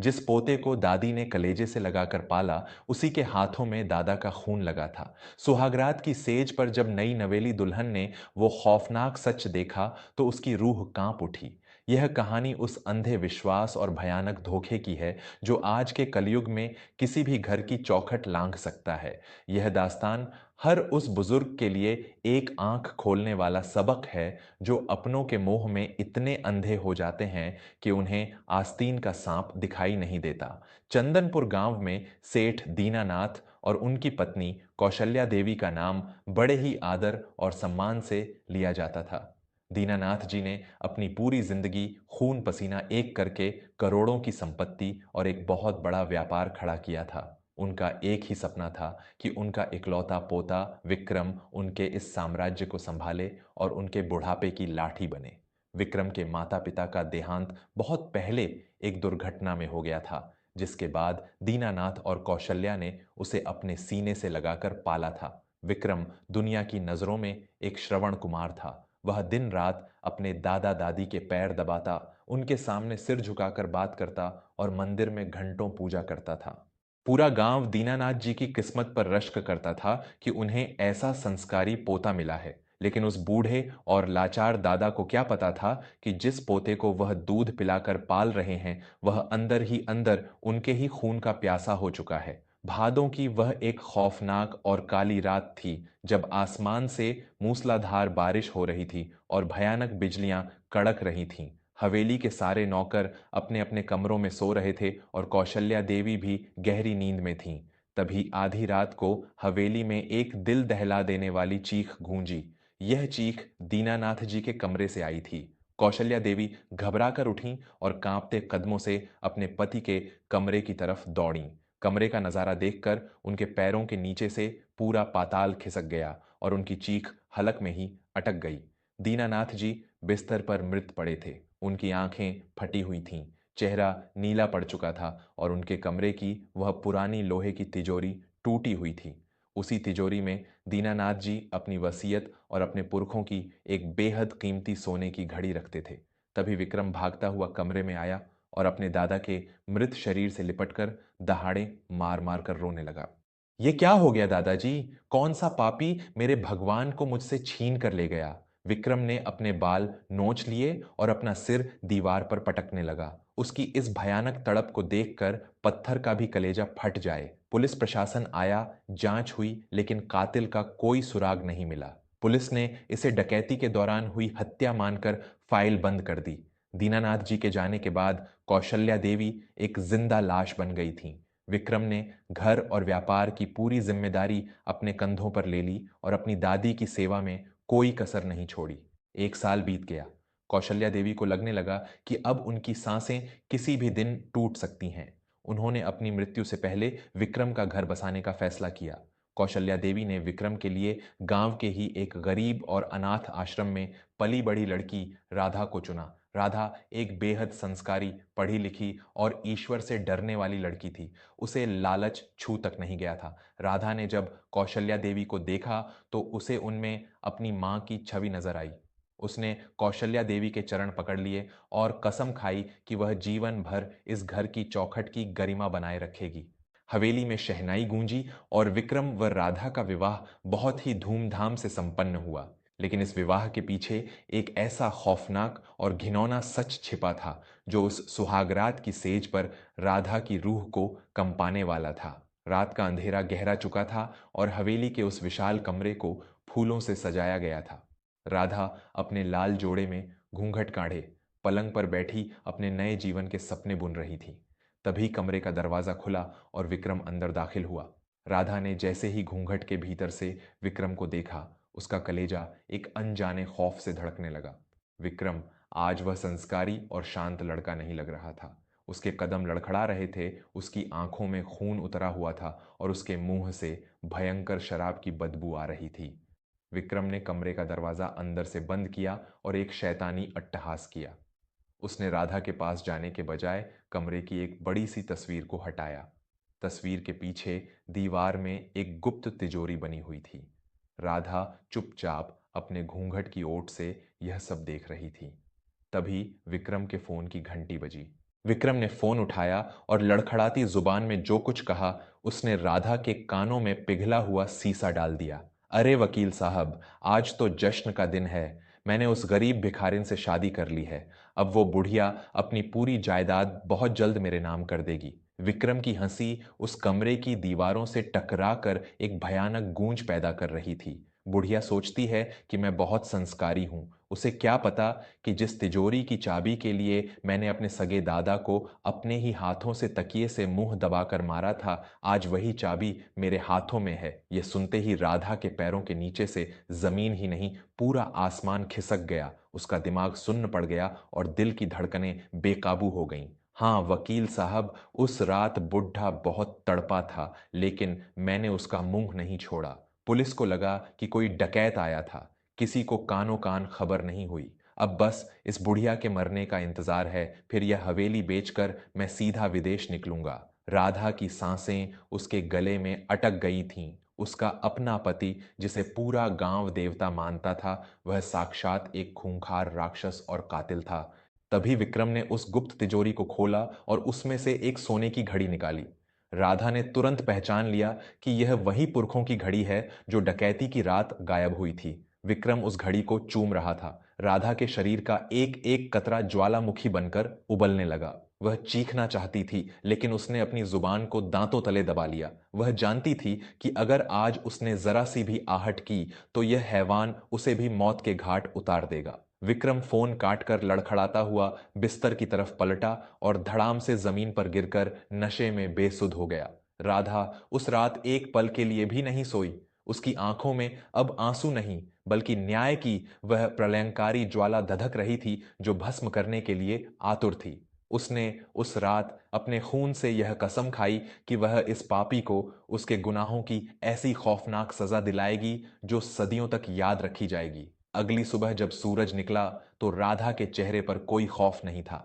जिस पोते को दादी ने कलेजे से लगाकर पाला, उसी के हाथों में दादा का खून लगा था। सुहागरात की सेज पर जब नई नवेली दुल्हन ने वो खौफनाक सच देखा, तो उसकी रूह कांप उठी। यह कहानी उस अंधे विश्वास और भयानक धोखे की है जो आज के कलयुग में किसी भी घर की चौखट लांघ सकता है। यह दास्तान हर उस बुजुर्ग के लिए एक आंख खोलने वाला सबक है जो अपनों के मोह में इतने अंधे हो जाते हैं कि उन्हें आस्तीन का सांप दिखाई नहीं देता। चंदनपुर गांव में सेठ दीनानाथ और उनकी पत्नी कौशल्या देवी का नाम बड़े ही आदर और सम्मान से लिया जाता था। दीनानाथ जी ने अपनी पूरी जिंदगी खून पसीना एक करके करोड़ों की संपत्ति और एक बहुत बड़ा व्यापार खड़ा किया था। उनका एक ही सपना था कि उनका इकलौता पोता विक्रम उनके इस साम्राज्य को संभाले और उनके बुढ़ापे की लाठी बने। विक्रम के माता पिता का देहांत बहुत पहले एक दुर्घटना में हो गया था, जिसके बाद दीनानाथ और कौशल्या ने उसे अपने सीने से लगाकर पाला था। विक्रम दुनिया की नजरों में एक श्रवण कुमार था। वह दिन रात अपने दादा दादी के पैर दबाता, उनके सामने सिर झुकाकर बात करता और मंदिर में घंटों पूजा करता था। पूरा गांव दीनानाथ जी की किस्मत पर रश्क करता था कि उन्हें ऐसा संस्कारी पोता मिला है। लेकिन उस बूढ़े और लाचार दादा को क्या पता था कि जिस पोते को वह दूध पिलाकर पाल रहे हैं, वह अंदर ही अंदर उनके ही खून का प्यासा हो चुका है। भादों की वह एक खौफनाक और काली रात थी, जब आसमान से मूसलाधार बारिश हो रही थी और भयानक बिजलियां कड़क रही थीं। हवेली के सारे नौकर अपने अपने कमरों में सो रहे थे और कौशल्या देवी भी गहरी नींद में थीं। तभी आधी रात को हवेली में एक दिल दहला देने वाली चीख गूंजी। यह चीख दीनानाथ जी के कमरे से आई थी। कौशल्या देवी घबरा कर उठीं और कांपते कदमों से अपने पति के कमरे की तरफ दौड़ीं। कमरे का नजारा देखकर उनके पैरों के नीचे से पूरा पाताल खिसक गया और उनकी चीख हलक में ही अटक गई। दीनानाथ जी बिस्तर पर मृत पड़े थे। उनकी आंखें फटी हुई थीं, चेहरा नीला पड़ चुका था और उनके कमरे की वह पुरानी लोहे की तिजोरी टूटी हुई थी। उसी तिजोरी में दीनानाथ जी अपनी वसीयत और अपने पुरखों की एक बेहद कीमती सोने की घड़ी रखते थे। तभी विक्रम भागता हुआ कमरे में आया और अपने दादा के मृत शरीर से लिपटकर दहाड़े मार मार कर रोने लगा। ये क्या हो गया दादाजी? कौन सा पापी मेरे भगवान को मुझसे छीन कर ले गया? विक्रम ने अपने बाल नोच लिए और अपना सिर दीवार पर पटकने लगा। उसकी इस भयानक तड़प को देखकर पत्थर का भी कलेजा फट जाए। पुलिस प्रशासन आया, जांच हुई, लेकिन कातिल का कोई सुराग नहीं मिला। पुलिस ने इसे डकैती के दौरान हुई हत्या मानकर फाइल बंद कर दी। दीनानाथ जी के जाने के बाद कौशल्या देवी एक जिंदा लाश बन गई थीं। विक्रम ने घर और व्यापार की पूरी जिम्मेदारी अपने कंधों पर ले ली और अपनी दादी की सेवा में कोई कसर नहीं छोड़ी। एक साल बीत गया। कौशल्या देवी को लगने लगा कि अब उनकी सांसें किसी भी दिन टूट सकती हैं। उन्होंने अपनी मृत्यु से पहले विक्रम का घर बसाने का फैसला किया। कौशल्या देवी ने विक्रम के लिए गांव के ही एक गरीब और अनाथ आश्रम में पली बड़ी लड़की राधा को चुना। राधा एक बेहद संस्कारी, पढ़ी लिखी और ईश्वर से डरने वाली लड़की थी। उसे लालच छू तक नहीं गया था। राधा ने जब कौशल्या देवी को देखा, तो उसे उनमें अपनी मां की छवि नजर आई। उसने कौशल्या देवी के चरण पकड़ लिए और कसम खाई कि वह जीवन भर इस घर की चौखट की गरिमा बनाए रखेगी। हवेली में शहनाई गूंजी और विक्रम व राधा का विवाह बहुत ही धूमधाम से संपन्न हुआ। लेकिन इस विवाह के पीछे एक ऐसा खौफनाक और घिनौना सच छिपा था, जो उस सुहागरात की सेज पर राधा की रूह को कंपाने वाला था। रात का अंधेरा गहरा चुका था और हवेली के उस विशाल कमरे को फूलों से सजाया गया था। राधा अपने लाल जोड़े में घूंघट काढ़े पलंग पर बैठी अपने नए जीवन के सपने बुन रही थी। तभी कमरे का दरवाजा खुला और विक्रम अंदर दाखिल हुआ। राधा ने जैसे ही घूंघट के भीतर से विक्रम को देखा, उसका कलेजा एक अनजाने खौफ से धड़कने लगा। विक्रम आज वह संस्कारी और शांत लड़का नहीं लग रहा था। उसके कदम लड़खड़ा रहे थे, उसकी आंखों में खून उतरा हुआ था और उसके मुंह से भयंकर शराब की बदबू आ रही थी। विक्रम ने कमरे का दरवाजा अंदर से बंद किया और एक शैतानी अट्टहास किया। उसने राधा के पास जाने के बजाय कमरे की एक बड़ी सी तस्वीर को हटाया। तस्वीर के पीछे दीवार में एक गुप्त तिजोरी बनी हुई थी। राधा चुपचाप अपने घूंघट की ओट से यह सब देख रही थी। तभी विक्रम के फोन की घंटी बजी। विक्रम ने फोन उठाया और लड़खड़ाती जुबान में जो कुछ कहा उसने राधा के कानों में पिघला हुआ सीसा डाल दिया। अरे वकील साहब, आज तो जश्न का दिन है। मैंने उस गरीब भिखारिन से शादी कर ली है। अब वो बुढ़िया अपनी पूरी जायदाद बहुत जल्द मेरे नाम कर देगी। विक्रम की हंसी उस कमरे की दीवारों से टकरा कर एक भयानक गूंज पैदा कर रही थी। बुढ़िया सोचती है कि मैं बहुत संस्कारी हूं। उसे क्या पता कि जिस तिजोरी की चाबी के लिए मैंने अपने सगे दादा को अपने ही हाथों से तकिए से मुंह दबाकर मारा था, आज वही चाबी मेरे हाथों में है। यह सुनते ही राधा के पैरों के नीचे से जमीन ही नहीं, पूरा आसमान खिसक गया। उसका दिमाग सुन्न पड़ गया और दिल की धड़कनें बेकाबू हो गईं। हाँ वकील साहब, उस रात बुढ़ा बहुत तड़पा था, लेकिन मैंने उसका मुंह नहीं छोड़ा। पुलिस को लगा कि कोई डकैत आया था। किसी को कानो कान खबर नहीं हुई। अब बस इस बुढ़िया के मरने का इंतजार है, फिर यह हवेली बेचकर मैं सीधा विदेश निकलूंगा। राधा की सांसें उसके गले में अटक गई थीं। उसका अपना पति, जिसे पूरा गांव देवता मानता था, वह साक्षात एक खूंखार राक्षस और कातिल था। तभी विक्रम ने उस गुप्त तिजोरी को खोला और उसमें से एक सोने की घड़ी निकाली। राधा ने तुरंत पहचान लिया कि यह वही पुरखों की घड़ी है जो डकैती की रात गायब हुई थी। विक्रम उस घड़ी को चूम रहा था। राधा के शरीर का एक एक कतरा ज्वालामुखी बनकर उबलने लगा। वह चीखना चाहती थी, लेकिन उसने अपनी जुबान को दांतों तले दबा लिया। वह जानती थी कि अगर आज उसने जरा सी भी आहट की तो यह हैवान उसे भी मौत के घाट उतार देगा। विक्रम फोन काटकर लड़खड़ाता हुआ बिस्तर की तरफ पलटा और धड़ाम से जमीन पर गिरकर नशे में बेसुध हो गया। राधा उस रात एक पल के लिए भी नहीं सोई। उसकी आंखों में अब आंसू नहीं, बल्कि न्याय की वह प्रलयंकारी ज्वाला धधक रही थी जो भस्म करने के लिए आतुर थी। उसने उस रात अपने खून से यह कसम खाई कि वह इस पापी को उसके गुनाहों की ऐसी खौफनाक सजा दिलाएगी जो सदियों तक याद रखी जाएगी। अगली सुबह जब सूरज निकला तो राधा के चेहरे पर कोई खौफ नहीं था।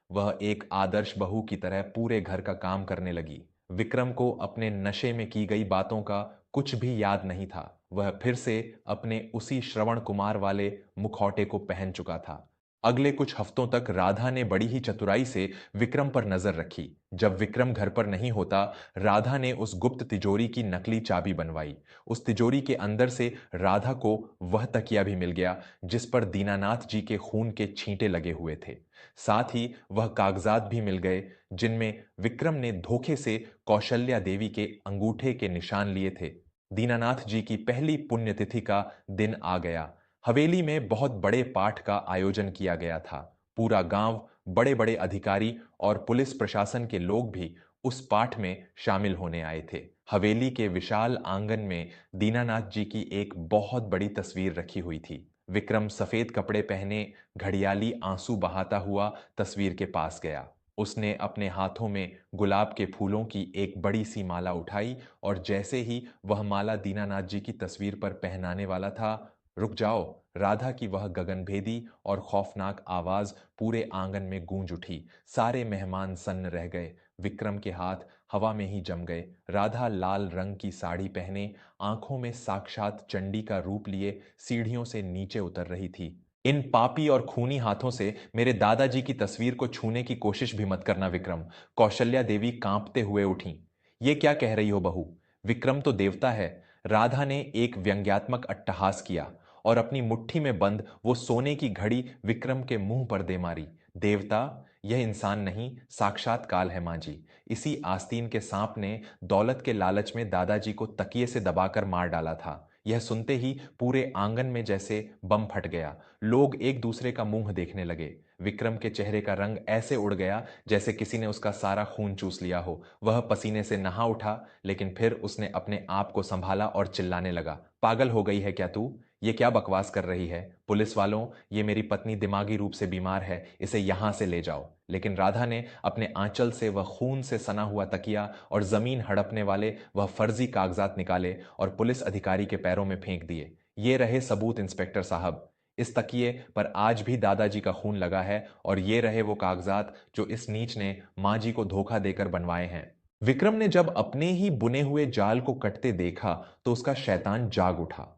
वह एक आदर्श बहू की तरह पूरे घर का काम करने लगी। विक्रम को अपने नशे में की गई बातों का कुछ भी याद नहीं था। वह फिर से अपने उसी श्रवण कुमार वाले मुखौटे को पहन चुका था। अगले कुछ हफ्तों तक राधा ने बड़ी ही चतुराई से विक्रम पर नजर रखी। जब विक्रम घर पर नहीं होता, राधा ने उस गुप्त तिजोरी की नकली चाबी बनवाई। उस तिजोरी के अंदर से राधा को वह तकिया भी मिल गया जिस पर दीनानाथ जी के खून के छींटे लगे हुए थे। साथ ही वह कागजात भी मिल गए जिनमें विक्रम ने धोखे से कौशल्या देवी के अंगूठे के निशान लिए थे। दीनानाथ जी की पहली पुण्यतिथि का दिन आ गया। हवेली में बहुत बड़े पाठ का आयोजन किया गया था। पूरा गांव, बड़े बड़े अधिकारी और पुलिस प्रशासन के लोग भी उस पाठ में शामिल होने आए थे। हवेली के विशाल आंगन में दीनानाथ जी की एक बहुत बड़ी तस्वीर रखी हुई थी। विक्रम सफेद कपड़े पहने, घड़ियाली आंसू बहाता हुआ तस्वीर के पास गया। उसने अपने हाथों में गुलाब के फूलों की एक बड़ी सी माला उठाई और जैसे ही वह माला दीनानाथ जी की तस्वीर पर पहनाने वाला था, रुक जाओ! राधा की वह गगनभेदी और खौफनाक आवाज पूरे आंगन में गूंज उठी। सारे मेहमान सन्न रह गए। विक्रम के हाथ हवा में ही जम गए। राधा लाल रंग की साड़ी पहने, आंखों में साक्षात चंडी का रूप लिए सीढ़ियों से नीचे उतर रही थी। इन पापी और खूनी हाथों से मेरे दादाजी की तस्वीर को छूने की कोशिश भी मत करना विक्रम। कौशल्या देवी कांपते हुए उठी। ये क्या कह रही हो बहू? विक्रम तो देवता है। राधा ने एक व्यंग्यात्मक अट्टहास किया और अपनी मुट्ठी में बंद वो सोने की घड़ी विक्रम के मुंह पर दे मारी। देवता? यह इंसान नहीं, साक्षात काल है मां जी। इसी आस्तीन के सांप ने दौलत के लालच में दादाजी को तकिए से दबाकर मार डाला था। यह सुनते ही पूरे आंगन में जैसे बम फट गया। लोग एक दूसरे का मुंह देखने लगे। विक्रम के चेहरे का रंग ऐसे उड़ गया जैसे किसी ने उसका सारा खून चूस लिया हो। वह पसीने से नहा उठा, लेकिन फिर उसने अपने आप को संभाला और चिल्लाने लगा, पागल हो गई है क्या तू? ये क्या बकवास कर रही है? पुलिस वालों, ये मेरी पत्नी दिमागी रूप से बीमार है, इसे यहां से ले जाओ। लेकिन राधा ने अपने आंचल से वह खून से सना हुआ तकिया और जमीन हड़पने वाले वह फर्जी कागजात निकाले और पुलिस अधिकारी के पैरों में फेंक दिए। ये रहे सबूत इंस्पेक्टर साहब। इस तकिए पर आज भी दादाजी का खून लगा है और ये रहे वो कागजात जो इस नीच ने मां जी को धोखा देकर बनवाए हैं। विक्रम ने जब अपने ही बुने हुए जाल को कटते देखा तो उसका शैतान जाग उठा।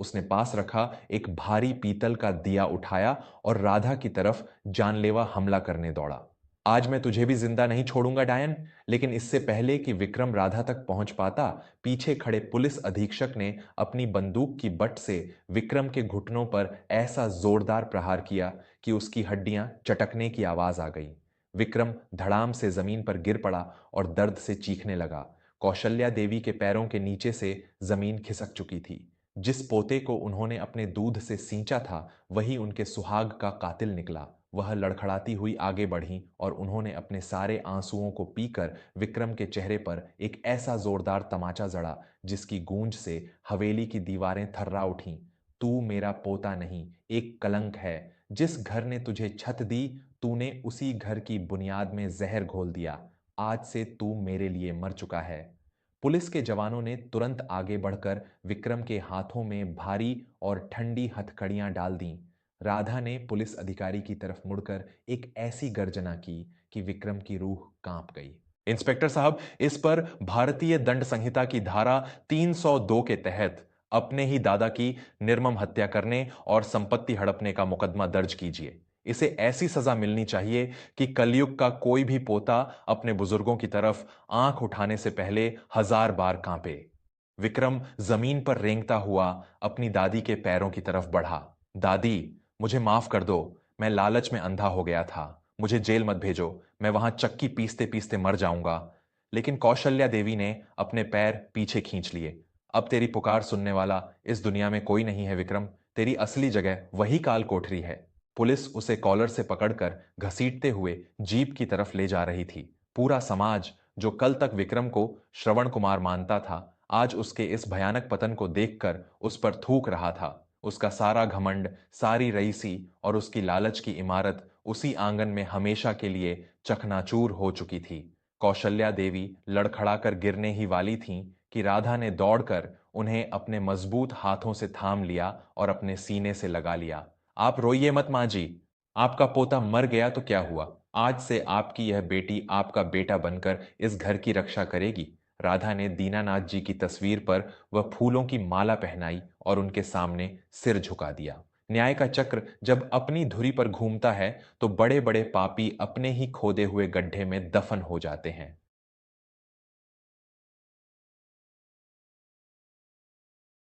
उसने पास रखा एक भारी पीतल का दिया उठाया और राधा की तरफ जानलेवा हमला करने दौड़ा। आज मैं तुझे भी जिंदा नहीं छोड़ूंगा डायन। लेकिन इससे पहले कि विक्रम राधा तक पहुंच पाता, पीछे खड़े पुलिस अधीक्षक ने अपनी बंदूक की बट से विक्रम के घुटनों पर ऐसा जोरदार प्रहार किया कि उसकी हड्डियां चटकने की आवाज आ गई। विक्रम धड़ाम से जमीन पर गिर पड़ा और दर्द से चीखने लगा। कौशल्या देवी के पैरों के नीचे से जमीन खिसक चुकी थी। जिस पोते को उन्होंने अपने दूध से सींचा था, वही उनके सुहाग का कातिल निकला। वह लड़खड़ाती हुई आगे बढ़ी और उन्होंने अपने सारे आंसुओं को पीकर विक्रम के चेहरे पर एक ऐसा जोरदार तमाचा जड़ा जिसकी गूंज से हवेली की दीवारें थर्रा उठीं। तू मेरा पोता नहीं, एक कलंक है। जिस घर ने तुझे छत दी, तूने उसी घर की बुनियाद में जहर घोल दिया। आज से तू मेरे लिए मर चुका है। पुलिस के जवानों ने तुरंत आगे बढ़कर विक्रम के हाथों में भारी और ठंडी हथकड़ियां डाल दीं। राधा ने पुलिस अधिकारी की तरफ मुड़कर एक ऐसी गर्जना की कि विक्रम की रूह कांप गई। इंस्पेक्टर साहब, इस पर भारतीय दंड संहिता की धारा 302 के तहत अपने ही दादा की निर्मम हत्या करने और संपत्ति हड़पने का मुकदमा दर्ज कीजिए। इसे ऐसी सजा मिलनी चाहिए कि कलयुग का कोई भी पोता अपने बुजुर्गों की तरफ आंख उठाने से पहले 1000 बार कांपे। विक्रम जमीन पर रेंगता हुआ अपनी दादी के पैरों की तरफ बढ़ा। दादी, मुझे माफ कर दो। मैं लालच में अंधा हो गया था। मुझे जेल मत भेजो। मैं वहां चक्की पीसते पीसते मर जाऊंगा। लेकिन कौशल्या देवी ने अपने पैर पीछे खींच लिए। अब तेरी पुकार सुनने वाला इस दुनिया में कोई नहीं है विक्रम। तेरी असली जगह वही काल कोठरी है। पुलिस उसे कॉलर से पकड़कर घसीटते हुए जीप की तरफ ले जा रही थी। पूरा समाज, जो कल तक विक्रम को श्रवण कुमार मानता था, आज उसके इस भयानक पतन को देखकर उस पर थूक रहा था। उसका सारा घमंड, सारी रईसी और उसकी लालच की इमारत उसी आंगन में हमेशा के लिए चकनाचूर हो चुकी थी। कौशल्या देवी लड़खड़ाकर गिरने ही वाली थीं कि राधा ने दौड़कर उन्हें अपने मजबूत हाथों से थाम लिया और अपने सीने से लगा लिया। आप रोइए मत मां जी। आपका पोता मर गया तो क्या हुआ? आज से आपकी यह बेटी आपका बेटा बनकर इस घर की रक्षा करेगी। राधा ने दीनानाथ जी की तस्वीर पर वह फूलों की माला पहनाई और उनके सामने सिर झुका दिया। न्याय का चक्र जब अपनी धुरी पर घूमता है तो बड़े बड़े पापी अपने ही खोदे हुए गड्ढे में दफन हो जाते हैं।